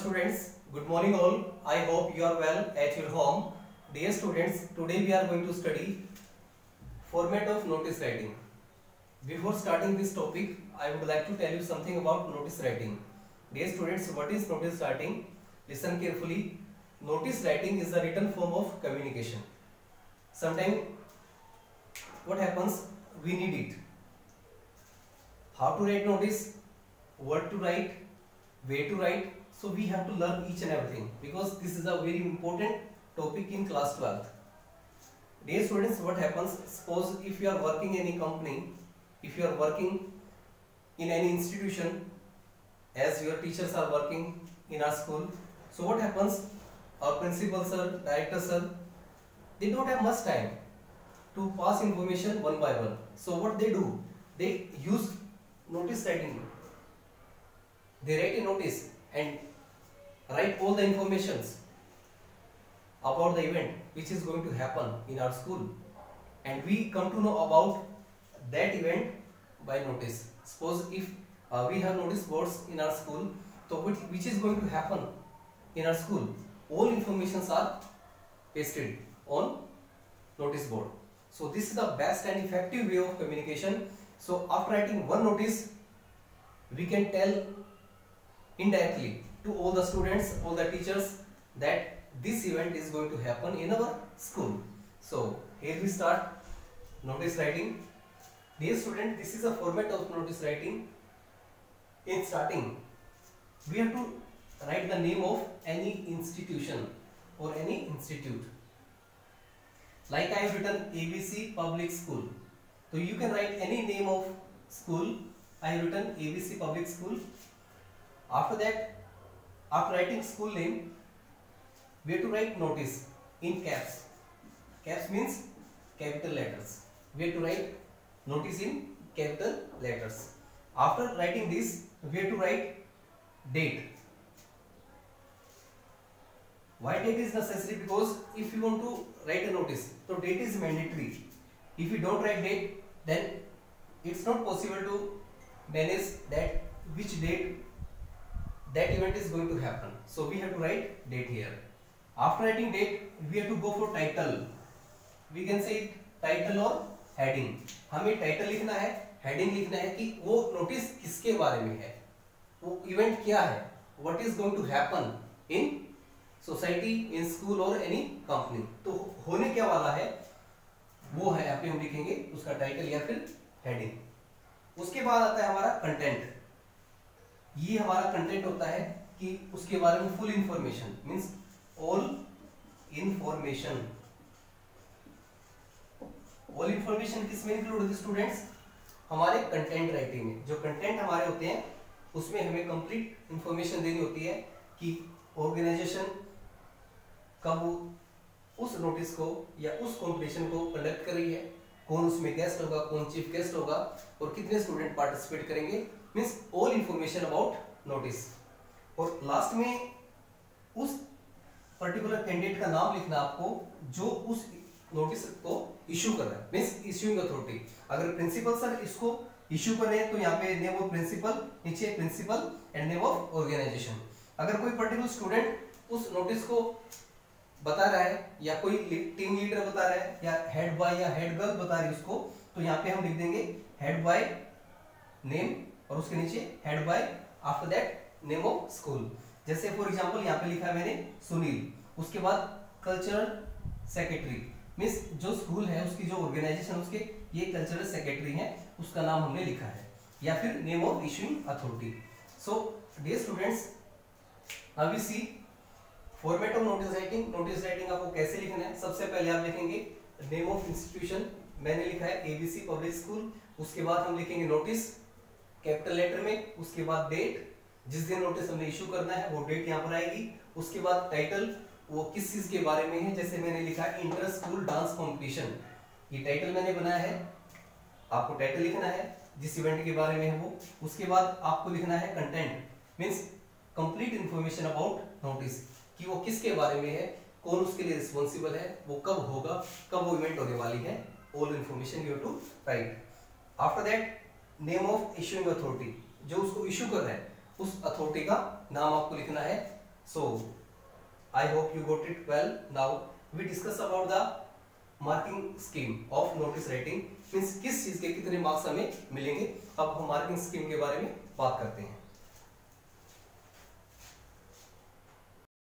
students, good morning all. I hope you are well at your home. Dear students, today we are going to study format of notice writing. Before starting this topic, I would like to tell you something about notice writing. Dear students, what is notice writing? Listen carefully. Notice writing is a written form of communication. Sometimes what happens, we need it. How to write notice, what to write, where to write. So we have to learn each and everything because this is a very important topic in class 12th. Dear students, what happens, suppose if you are working in any company, if you are working in any institution, as your teachers are working in our school, so what happens, our principal sir, director sir, they don't have much time to pass information one by one. So what they do, they use notice writing. They write a notice and write all the informations about the event which is going to happen in our school, and we come to know about that event by notice. Suppose if we have notice boards in our school, so which is going to happen in our school, all informations are pasted on notice board. So this is the best and effective way of communication. So after writing one notice, we can tell indirectly to all the students, all the teachers, that this event is going to happen in our school. So here we start notice writing. Dear student, this is a format of notice writing. In starting, we have to write the name of any institution or any institute. Like I have written ABC Public School. So you can write any name of school. I have written ABC Public School. After that, after writing school name, we have to write notice in caps. Caps means capital letters. We have to write notice in capital letters. After writing this, we have to write date. Why date is necessary? Because if you want to write a notice, so date is mandatory. If you don't write date, then it's not possible to manage that which date that event is going to happen. So we have to write date here. After writing date, we have to go for title. We can say title or heading. हमें title लिखना है, heading लिखना है कि वो notice किसके बारे में है, वो event क्या है, what is going to happen in society, in school or any company. तो होने क्या वाला है वो है, यहाँ पे हम लिखेंगे उसका title या फिर heading. उसके बाद आता है हमारा content. ये हमारा कंटेंट होता है कि उसके बारे में full information, means all information. All information किसमें इंक्लूड होती है स्टूडेंट्स? हमारे कंटेंट राइटिंग में. जो कंटेंट हमारे होते हैं उसमें हमें कंप्लीट इंफॉर्मेशन देनी होती है कि ऑर्गेनाइजेशन कब उस नोटिस को या उस कॉम्पिटिशन को कंडक्ट कर रही है, कौन उसमें गेस्ट होगा, कौन चीफ गेस्ट होगा और कितने स्टूडेंट पार्टिसिपेट करेंगे, means all information about notice. और लास्ट में उस पर्टिकुलर कैंडिडेट का नाम लिखना आपको जो उस नोटिस को इश्यू कर रहा है, मीन्स इश्यूइंग अथॉरिटी. अगर प्रिंसिपल सर इसको इश्यू कर रहे हैं तो यहाँ पे नेम ऑफ प्रिंसिपल, नीचे principal and name of organisation. अगर कोई पर्टिकुलर स्टूडेंट उस नोटिस को बता रहा है या कोई टीम लीडर बता रहा है या हेड बॉय या हेड गर्ल बता रही है उसको, तो यहाँ पे हम लिख देंगे हेड बॉय नेम और उसके नीचे head boy, after that name of school. जैसे फॉर एग्जांपल यहाँ पे लिखा है मैंने सुनील, उसके बाद कल्चरल सेक्रेटरी, मींस जो स्कूल है उसकी जो ऑर्गेनाइजेशन उसके ये कल्चरल सेक्रेटरी है, उसका नाम हमने लिखा है, या फिर name of issuing authority. So dear students, now we see format of notice writing. Notice writing आपको कैसे लिखना है? सबसे पहले आप लिखेंगे नेम ऑफ इंस्टीट्यूशन. मैंने लिखा है एबीसी पब्लिक स्कूल. उसके बाद हम लिखेंगे नोटिस कैपिटल लेटर में. उसके बाद डेट, जिस दिन नोटिस हमने इशू करना है वो डेट यहाँ पर आएगी. उसके बाद टाइटल, वो किस चीज के बारे में है, जैसे मैंने लिखा है इंटर स्कूल डांस कंपटीशन. ये टाइटल मैंने बनाया है, आपको टाइटल लिखना है जिस इवेंट के बारे में है वो. उसके बाद आपको लिखना है content, means complete information about notice, कि वो किसके बारे में है, कौन उसके लिए रिस्पॉन्सिबल है, वो कब होगा, कब वो इवेंट होने वाली है. All information you have to write. After that name of issuing authority, जो उसको इशू कर रहा है उस अथॉरिटी का नाम आपको लिखना है. So I hope you got it well. Now we discuss about the marking scheme of notice writing, means किस चीज के कितने मार्क्स हमें मिलेंगे। अब हम मार्किंग स्कीम के बारे में बात करते हैं।